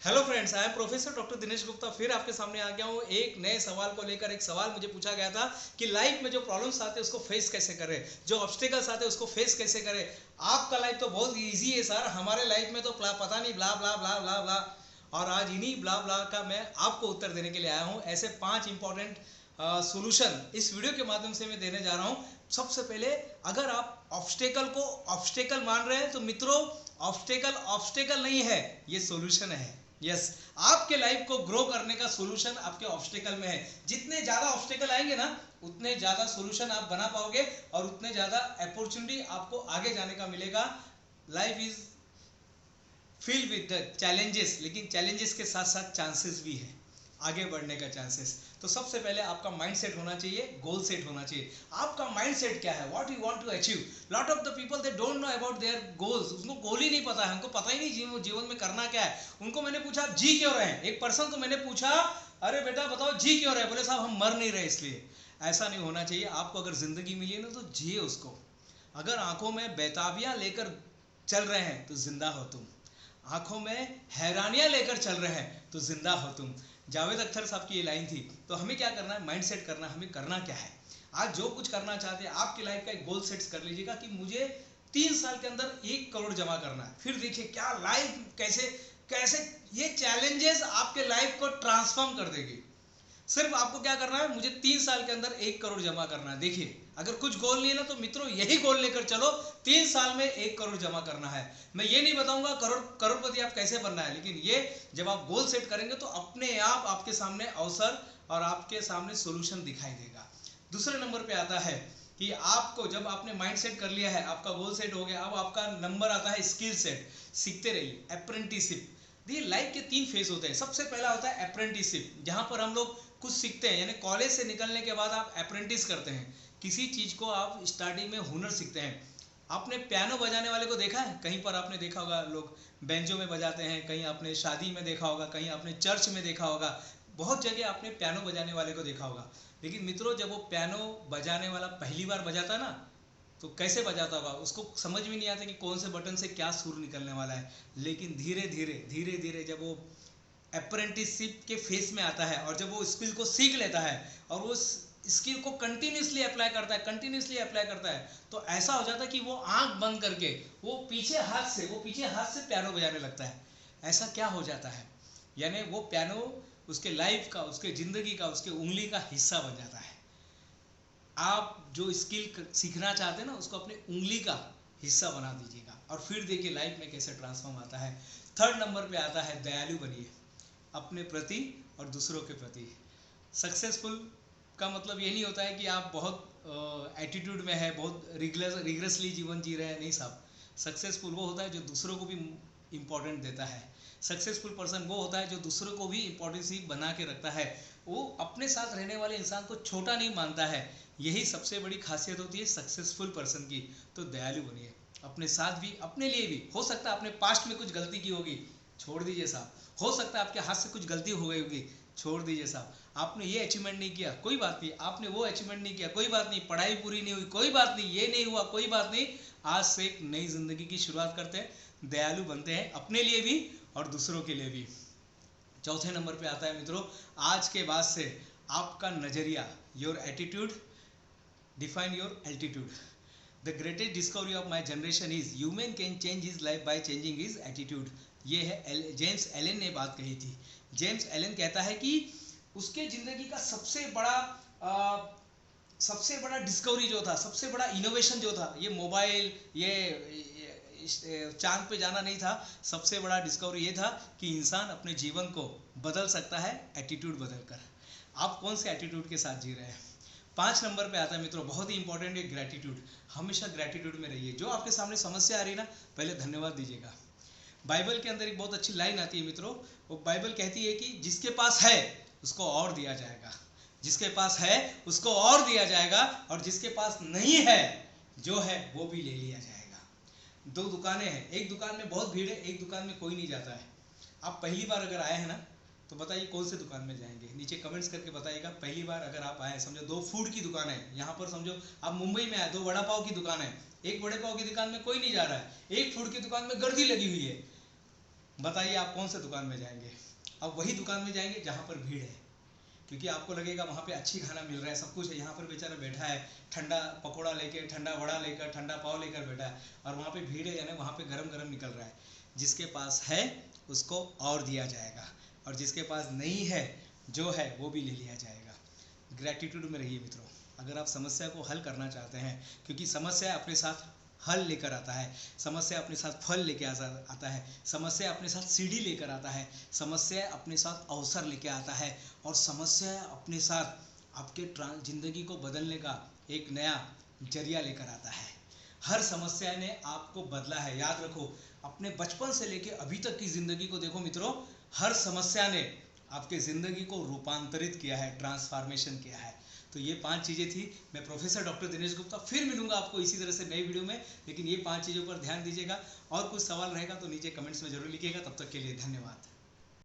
Hello friends, I am professor doctor Dinesh Gupta. फिर आपके सामने आ गया हूँ एक नए सवाल को लेकर। एक सवाल मुझे पूछा गया था कि लाइफ में जो प्रॉब्लम्स आते हैं उसको फेस कैसे करें, जो ऑब्स्टिकल्स आते हैं उसको फेस कैसे करें। आपका लाइफ तो बहुत इजी है सर, हमारे लाइफ में तो पता नहीं ब्ला ब्ला ब्ला ब्ला ब्ला। और आज इन्हीं ब्ला ब्ला का मैं आपको उत्तर देने के लिए आया हूँ। ऐसे 5 इंपॉर्टेंट सॉल्यूशन इस वीडियो के माध्यम से मैं देने जा रहा हूँ। सबसे पहले, अगर आप ऑब्स्टेकल को ऑब्स्टेकल मान रहे हैं तो मित्रों, ऑब्स्टेकल ऑब्स्टेकल नहीं है, ये सॉल्यूशन है। यस, आपके लाइफ को ग्रो करने का सॉल्यूशन आपके ऑब्स्टेकल में है। जितने ज्यादा ऑब्स्टेकल आएंगे ना, उतने ज्यादा सॉल्यूशन आप बना पाओगे और उतने ज्यादा अपॉर्चुनिटी आपको आगे जाने का मिलेगा। Life is field with the challenges, लेकिन चैलेंजेस के साथ साथ चांसेस भी है, आगे बढ़ने का चांसेस। तो सबसे पहले आपका माइंड सेट होना चाहिए, गोल सेट होना चाहिए। आपका माइंड सेट क्या है, what you want to achieve. Lot of the people they don't know about their goals. उनको गोल ही नहीं पता है, उनको पता ही नहीं जीवन में करना क्या है। उनको मैंने पूछा आप जी क्यों रहे हैं। एक पर्सन को मैंने पूछा, अरे बेटा बताओ जी क्यों रहे। बोले साहब हम मर नहीं रहे इसलिए। ऐसा नहीं होना चाहिए। आपको अगर जिंदगी मिली है ना तो जिए उसको। अगर आंखों में बेताबियां लेकर चल रहे हैं तो जिंदा हो तुम। आंखों में हैरानियां लेकर चल रहे हैं तो जिंदा हो तुम। जावेद अख्तर साहब की ये लाइन थी। तो हमें क्या करना है, माइंड सेट करना है। हमें करना क्या है, आज जो कुछ करना चाहते हैं आपकी लाइफ का एक गोल सेट कर लीजिएगा कि मुझे 3 साल के अंदर 1 करोड़ जमा करना है। फिर देखिए क्या लाइफ कैसे कैसे ये चैलेंजेस आपके लाइफ को ट्रांसफॉर्म कर देगी। सिर्फ आपको क्या करना है, मुझे 3 साल के अंदर 1 करोड़ जमा करना है। देखिए, अगर कुछ गोल नहीं है ना तो मित्रों यही गोल लेकर चलो, 3 साल में 1 करोड़ जमा करना है। मैं ये नहीं बताऊंगा करोड़पति आप कैसे बनना है, लेकिन ये जब आप गोल सेट करेंगे तो अपने आप आपके सामने अवसर और आपके सामने सोल्यूशन दिखाई देगा। दूसरे नंबर पे आता है कि आपको, जब आपने माइंड सेट कर लिया है, आपका गोल सेट हो गया, अब आपका नंबर आता है स्किल सेट। सीखते रहिए, अप्रेंटिसशिप। देखिए, लाइफ के 3 फेज होते हैं। सबसे पहला होता है अप्रेंटिसशिप, जहां पर हम लोग कुछ सीखते हैं। यानी कॉलेज से निकलने के बाद आप अप्रेंटिस करते हैं, किसी चीज को आप स्टार्टिंग में हुनर सीखते हैं। आपने पियानो बजाने वाले को देखा है, कहीं पर आपने देखा होगा लोग बेंचों में बजाते हैं, कहीं आपने शादी में देखा होगा, कहीं आपने चर्च में देखा होगा, बहुत जगह आपने पियानो बजाने वाले को देखा होगा। लेकिन मित्रों, जब वो पियानो बजाने वाला पहली बार बजाता है ना, तो कैसे बजाता होगा, उसको समझ में नहीं आता कि कौन से बटन से क्या सुर निकलने वाला है। लेकिन धीरे धीरे धीरे धीरे जब वो अप्रेंटिसशिप के फेस में आता है और जब वो स्किल को सीख लेता है और वो स्किल को कंटिन्यूसली अप्लाई करता है, कंटिन्यूसली अप्लाई करता है, तो ऐसा हो जाता है कि वो आंख बंद करके वो पीछे हाथ से पियानो बजाने लगता है। ऐसा क्या हो जाता है, यानी वो पियानो उसके लाइफ का, उसके जिंदगी का, उसके उंगली का हिस्सा बन जाता है। आप जो स्किल सीखना चाहते हैं ना, उसको अपने उंगली का हिस्सा बना दीजिएगा और फिर देखिए लाइफ में कैसे ट्रांसफॉर्म आता है। थर्ड नंबर पे आता है दयालु बनिए, अपने प्रति और दूसरों के प्रति। सक्सेसफुल का मतलब ये नहीं होता है कि आप बहुत एटीट्यूड में है, बहुत रिग्रेसली जीवन जी रहे हैं। नहीं साहब, सक्सेसफुल वो होता है जो दूसरों को भी इम्पोर्टेंट देता है। सक्सेसफुल पर्सन वो होता है जो दूसरों को भी इम्पोर्टेंस बना के रखता है। वो अपने साथ रहने वाले इंसान को छोटा नहीं मानता है। यही सबसे बड़ी खासियत होती है सक्सेसफुल पर्सन की। तो दयालु बनिए, अपने साथ भी, अपने लिए भी। हो सकता है आपने पास्ट में कुछ गलती की होगी, छोड़ दीजिए साहब। हो सकता है आपके हाथ से कुछ गलती हो गई होगी, छोड़ दीजिए साहब। आपने ये अचीवमेंट नहीं किया, कोई बात नहीं। आपने वो अचीवमेंट नहीं किया, कोई बात नहीं। पढ़ाई पूरी नहीं हुई, कोई बात नहीं। ये नहीं हुआ, कोई बात नहीं। आज से एक नई जिंदगी की शुरुआत करते हैं, दयालु बनते हैं, अपने लिए भी और दूसरों के लिए भी। चौथे नंबर पे आता है मित्रों, आज के बाद से आपका नजरिया, your attitude define your altitude. The greatest discovery of my generation is human can change his life by changing his attitude. ये है जेम्स एलन ने बात कही थी। जेम्स एलन कहता है कि उसके जिंदगी का सबसे बड़ा डिस्कवरी जो था, सबसे बड़ा इनोवेशन जो था, ये मोबाइल, ये चांद पे जाना नहीं था। सबसे बड़ा डिस्कवरी ये था कि इंसान अपने जीवन को बदल सकता है एटीट्यूड बदलकर। आप कौन से एटीट्यूड के साथ जी रहे हैं। 5 नंबर पे आता है मित्रों, बहुत ही इंपॉर्टेंट है ग्रैटिट्यूड। हमेशा ग्रैटिट्यूड में रहिए। जो आपके सामने समस्या आ रही ना, पहले धन्यवाद दीजिएगा। बाइबल के अंदर एक बहुत अच्छी लाइन आती है मित्रों, वो बाइबल कहती है कि जिसके पास है उसको और दिया जाएगा, जिसके पास है उसको और दिया जाएगा, और जिसके पास नहीं है, जो है वो भी ले लिया जाएगा। 2 दुकानें हैं, एक दुकान में बहुत भीड़ है, एक दुकान में कोई नहीं जाता है। आप पहली बार अगर आए हैं ना, तो बताइए कौन से दुकान में जाएंगे, नीचे कमेंट्स करके बताइएगा। पहली बार अगर आप आए, समझो 2 फूड की दुकान है यहाँ पर, समझो आप मुंबई में आए, 2 वड़ा पाव की दुकान है, एक वड़े पाव की दुकान में कोई नहीं जा रहा है, एक फूड की दुकान में गर्दी लगी हुई है। बताइए आप कौन से दुकान में जाएंगे? अब वही दुकान में जाएंगे जहाँ पर भीड़ है, क्योंकि आपको लगेगा वहाँ पे अच्छी खाना मिल रहा है, सब कुछ है। यहाँ पर बेचारा बैठा है, ठंडा पकौड़ा लेके, ठंडा वड़ा लेकर, ठंडा पाव लेकर बैठा है, और वहाँ पे भीड़ है, यानी वहाँ पे गरम गरम निकल रहा है। जिसके पास है उसको और दिया जाएगा, और जिसके पास नहीं है, जो है वो भी ले लिया जाएगा। ग्रैटिट्यूड में रहिए मित्रों। अगर आप समस्या को हल करना चाहते हैं, क्योंकि समस्या अपने साथ हल लेकर आता है, समस्या अपने साथ फल लेके आता है, समस्या अपने साथ सीढ़ी लेकर आता है, समस्या अपने साथ अवसर लेके आता है, और समस्या अपने साथ आपके ज़िंदगी को बदलने का एक नया जरिया लेकर आता है। हर समस्या ने आपको बदला है, याद रखो। अपने बचपन से लेके अभी तक की ज़िंदगी को देखो मित्रों, हर समस्या ने आपके ज़िंदगी को रूपांतरित किया है, ट्रांसफॉर्मेशन किया है। तो ये 5 चीज़ें थी। मैं प्रोफेसर डॉक्टर दिनेश गुप्ता फिर मिलूंगा आपको इसी तरह से नई वीडियो में, लेकिन ये 5 चीज़ों पर ध्यान दीजिएगा। और कुछ सवाल रहेगा तो नीचे कमेंट्स में जरूर लिखिएगा। तब तक के लिए धन्यवाद।